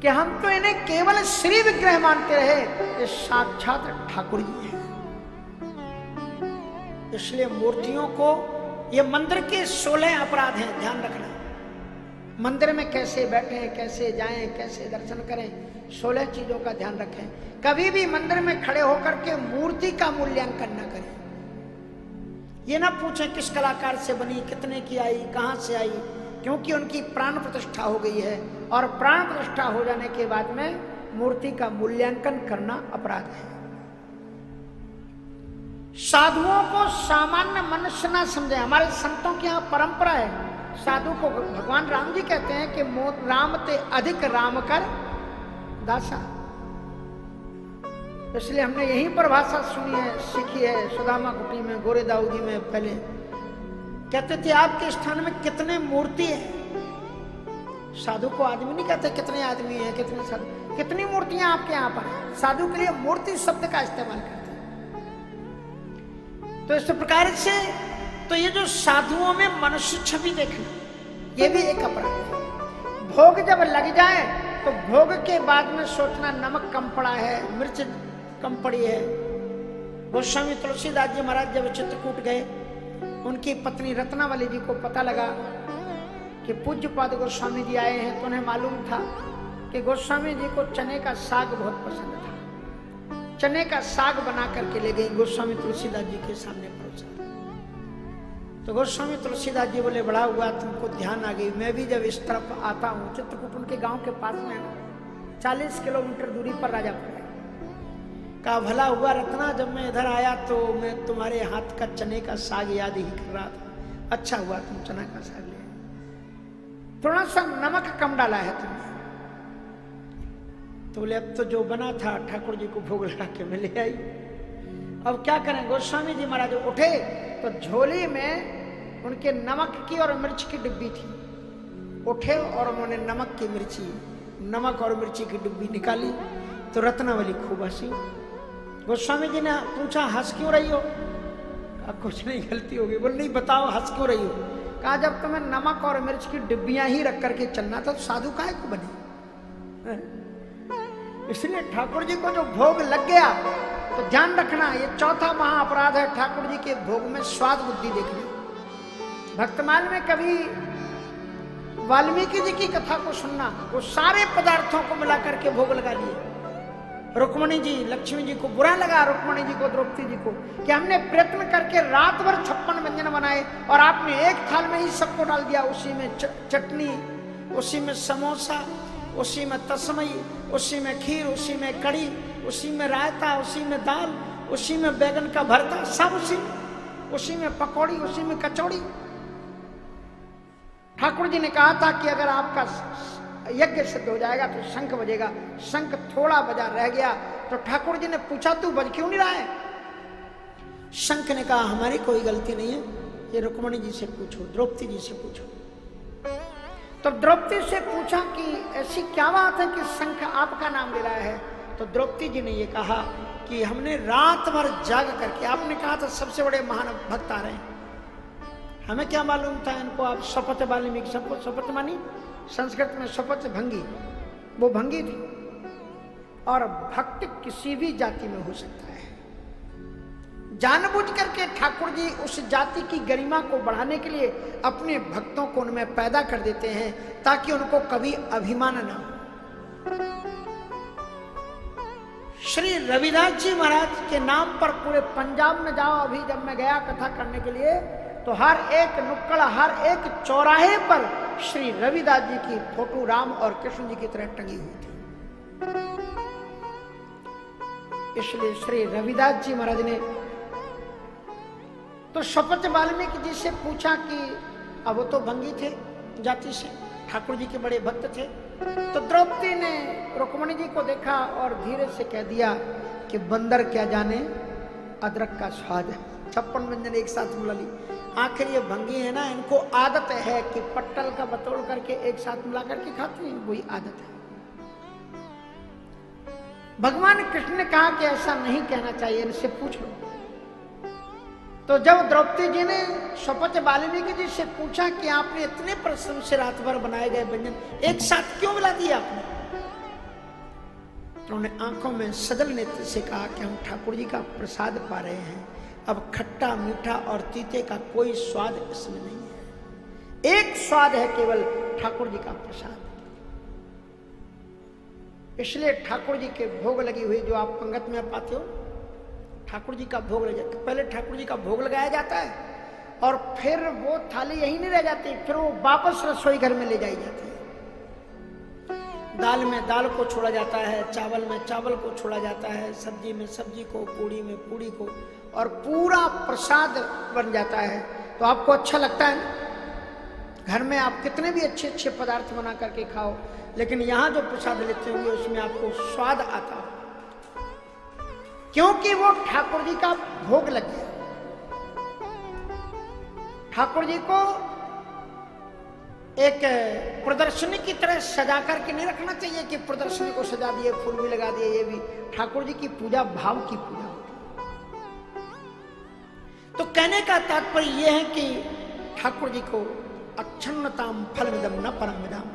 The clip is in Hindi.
कि हम तो इन्हें केवल श्री विग्रह मानते रहे, ये साक्षात ठाकुर जी हैं। इसलिए मूर्तियों को, ये मंदिर के 16 अपराध हैं, ध्यान रखना। मंदिर में कैसे बैठें, कैसे जाएं, कैसे दर्शन करें, 16 चीजों का ध्यान रखें। कभी भी मंदिर में खड़े होकर के मूर्ति का मूल्यांकन न करें। ये ना पूछें किस कलाकार से बनी, कितने की आई, कहां से आई, क्योंकि उनकी प्राण प्रतिष्ठा हो गई है और प्राण प्रतिष्ठा हो जाने के बाद में मूर्ति का मूल्यांकन करना अपराध है। साधुओं को सामान्य मनुष्य ना समझे। हमारे संतों की यहां परंपरा है, साधु को भगवान राम जी कहते हैं कि राम ते अधिक राम कर दासा। इसलिए हमने यही परिभाषा सुनी है, सीखी है सुदामा कुटी में, गोरे दाऊ जी में। पहले कहते थे आपके स्थान में कितने मूर्ति है। साधु को आदमी नहीं कहते कितने आदमी हैं, कितने साधु, कितनी मूर्तियां आपके यहाँ पर हैं। साधु के लिए मूर्ति शब्द का इस्तेमाल करते हैं। तो इस प्रकार से तो ये जो साधुओं में मनुष्य छवि देखना, ये भी एक अपराध है। भोग जब लग जाए तो भोग के बाद में सोचना नमक कम पड़ा है, मिर्च कम पड़ी है। गोस्वामी तुलसीदास जी महाराज जब चित्रकूट गए, उनकी पत्नी रत्नावली जी को पता लगा कि पूज्यपाद गोस्वामी जी आए हैं, तो उन्हें मालूम था कि गोस्वामी जी को चने का साग बहुत पसंद था। चने का साग बना करके ले गई, गोस्वामी तुलसीदास जी के सामने परोसा। तो गोस्वामी तुलसीदास जी बोले बड़ा हुआ तुमको ध्यान आ गई, मैं भी जब इस तरफ आता हूँ, चित्रकूट उनके गांव के पास में है ना, 40 किलोमीटर दूरी पर राजापुर है। कहा भला हुआ रत्ना, जब मैं इधर आया तो मैं तुम्हारे हाथ का चने का साग याद ही कर रहा था। अच्छा हुआ तुम चना का साग ले, थोड़ा सा नमक कम डाला है तुमने। तो बोले अब तो जो बना था ठाकुर जी को भोग लगा के मैं ले आई, अब क्या करें। गोस्वामी जी महाराज उठे तो झोली में उनके नमक की और मिर्च की डिब्बी थी। उठे और उन्होंने नमक और मिर्ची की डिब्बी निकाली। तो रत्नावली खूब हंसी। गोस्वामी जी ने पूछा हंस क्यों रही हो? कहा कुछ नहीं, गलती हो गई। बोले नहीं बताओ हंस क्यों रही हो? कहा जब तुम्हें नमक और मिर्च की डिब्बियां ही रख करके चलना था तो साधु काहे को बने। इसलिए ठाकुर जी को जो भोग लग गया तो ध्यान रखना, ये चौथा महाअपराध है ठाकुर जी के भोग में स्वाद बुद्धि देखना। भक्तमाल में कभी वाल्मीकि जी की कथा को सुनना, वो सारे पदार्थों को मिला करके भोग लगा लिए। रुक्मणी जी, लक्ष्मी जी को बुरा लगा, रुक्मणी जी को, द्रौपदी जी को, कि हमने प्रयत्न करके रात भर 56 व्यंजन बनाए और आपने एक थाल में ही सबको डाल दिया। उसी में चटनी, उसी में समोसा, उसी में तस्मई, उसी में खीर, उसी में कड़ी, उसी में रायता, उसी में दाल, उसी में बैगन का भरता, सब उसी में पकौड़ी, उसी में कचौड़ी। ठाकुर जी ने कहा था कि अगर आपका यज्ञ सिद्ध हो जाएगा तो शंख बजेगा। शंख थोड़ा बजा रह गया तो ठाकुर जी ने पूछा तू बज क्यों नहीं रहा है? शंख ने कहा हमारी कोई गलती नहीं है, ये रुक्मणी जी से पूछो, द्रौपदी जी से पूछो। तो द्रौपदी से पूछा कि ऐसी क्या बात है कि शंख आपका नाम ले रहा है? तो द्रौपदी जी ने ये कहा कि हमने रात भर जाग करके, आपने कहा था सबसे बड़े महान भक्त आ रहे हैं, हमें क्या मालूम था इनको आप शपथ वाल्मीकि, शपथ मानी संस्कृत में शपथ भंगी, वो भंगी थी। और भक्त किसी भी जाति में हो सकता है। जानबूझ करके ठाकुर जी उस जाति की गरिमा को बढ़ाने के लिए अपने भक्तों को उनमें पैदा कर देते हैं ताकि उनको कभी अभिमान न हो। श्री रविदास जी महाराज के नाम पर पूरे पंजाब में जाओ, अभी जब मैं गया कथा करने के लिए तो हर एक नुक्कड़, हर एक चौराहे पर श्री रविदास जी की फोटो राम और कृष्ण जी की तरह टंगी हुई थी। इसलिए श्री रविदास जी महाराज ने तो शपथ वाल्मीकि जी से पूछा कि अब वो तो भंगी थे जाति से, ठाकुर जी के बड़े भक्त थे। तो द्रौपदी ने रुक्मणी जी को देखा और धीरे से कह दिया कि बंदर क्या जाने अदरक का स्वाद है। 56 व्यंजन एक साथ मिला ली। आखिर ये भंगी है ना, इनको आदत है कि पट्टल का बतौल करके एक साथ मिला करके खाती हैं, वही आदत है। भगवान कृष्ण ने कहा कि ऐसा नहीं कहना चाहिए, इनसे पूछ लो। तो जब द्रौपदी जी ने शपथ वाल्मीकि जी से पूछा कि आपने इतने परिश्रम से रात भर बनाए गए व्यंजन एक साथ क्यों मिला दिया आपने, डॉक्टरों ने आंखों में सजल नेत्र से कहा कि हम ठाकुर जी का प्रसाद पा रहे हैं, अब खट्टा मीठा और तीते का कोई स्वाद इसमें नहीं है, एक स्वाद है केवल ठाकुर जी का प्रसाद। इसलिए ठाकुर जी के भोग लगी हुई जो आप पंगत में पाते हो, ठाकुर जी का भोग लग जाता है। पहले ठाकुर जी का भोग लगाया जाता है और फिर वो थाली यहीं नहीं रह जाती, फिर वो वापस रसोई घर में ले जाई जाती है। दाल में दाल को छोड़ा जाता है, चावल में चावल को छोड़ा जाता है, सब्जी में सब्जी को, पूड़ी में पूड़ी को, और पूरा प्रसाद बन जाता है। तो आपको अच्छा लगता है ना? घर में आप कितने भी अच्छे अच्छे पदार्थ बना करके खाओ, लेकिन यहां जो प्रसाद लेते होंगे उसमें आपको स्वाद आता है, क्योंकि वो ठाकुर जी का भोग लग गया। ठाकुर जी को एक प्रदर्शनी की तरह सजा करके नहीं रखना चाहिए कि प्रदर्शनी को सजा दिए, फूल भी लगा दिए। ये भी ठाकुर जी की पूजा भाव की पूजा होती है। तो कहने का तात्पर्य यह है कि ठाकुर जी को अच्छन्नताम फल विदम न परम विदम,